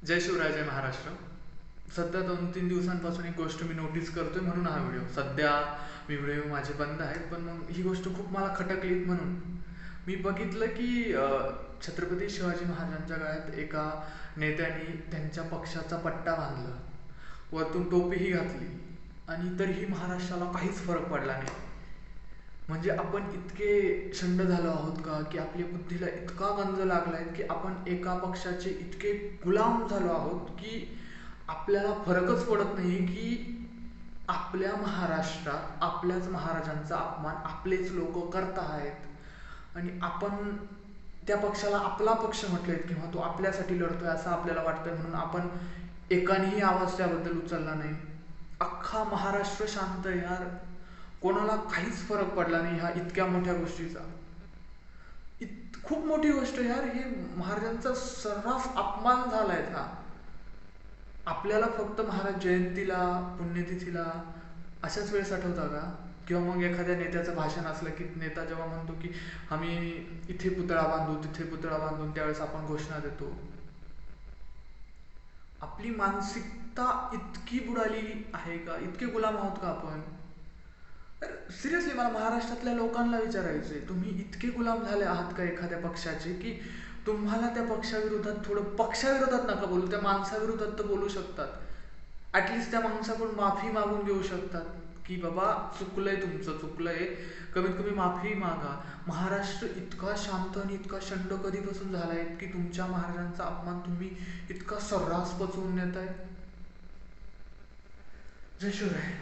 जय शिवराय, जय महाराष्ट्र. सध्या 2-3 दिवसांपासून एक गोष्ट मी नोटीस करतोय म्हणून हा व्हिडिओ. सध्या व्हिडिओ माझे बंद आहेत, पण मग ही गोष्ट खूप मला खटकली म्हणून मी बघितलं की छत्रपती शिवाजी महाराजांच्या काळात एका नेत्याने त्यांच्या पक्षाचा पट्टा बांधला, वरतून टोपीही घातली, आणि तरीही महाराष्ट्राला काहीच फरक पडला नाही. म्हणजे आपण इतके शंड झालो आहोत का, की आपल्या बुद्धीला इतका गंज लागलाय की आपण एका पक्षाचे इतके गुलाम झालो आहोत की आपल्याला फरकच पडत नाही की आपल्या महाराष्ट्रात आपल्याच महाराजांचा अपमान आपलेच लोक करत आहेत, आणि आपण त्या पक्षाला आपला पक्ष म्हटलेत किंवा तो आपल्यासाठी लढतोय असं आपल्याला वाटतंय, म्हणून आपण एकानेही आवाज त्याबद्दल उचलला नाही. अख्खा महाराष्ट्र शांत यार, कोणाला काहीच फरक पडला नाही ह्या इतक्या मोठ्या गोष्टीचा. खूप मोठी गोष्ट यार, हे महाराजांचा सर्रास अपमान झालाय हा. आपल्याला फक्त महाराज जयंतीला, पुण्यतिथीला अशाच वेळेस आठवता का? किंवा मग एखाद्या नेत्याचं भाषण असलं की नेता जेव्हा म्हणतो की आम्ही इथे पुतळा बांधू, तिथे पुतळा बांधून, त्यावेळेस आपण घोषणा देतो. आपली मानसिकता इतकी बुडाली आहे का? इतके गुलाम आहोत का आपण? सिरियसली मला महाराष्ट्रातल्या लोकांना विचारायचंय, तुम्ही इतके गुलाम झाले आहात का एखाद्या पक्षाचे की तुम्हाला त्या पक्षाविरोधात, थोडं पक्षाविरोधात नका बोलू, त्या माणसाविरोधात तर बोलू शकतात. ऍटलिस्ट त्या माणसाकडून माफी मागून घेऊ शकतात की बाबा चुकलंय, तुमचं चुकलंय, कमीत कमी माफी मागा. महाराष्ट्र इतका शांत आणि इतका शंड कधीपासून झालाय की तुमच्या महाराजांचा अपमान तुम्ही इतका सर्रास पचवून नेताय? जय शिवराय.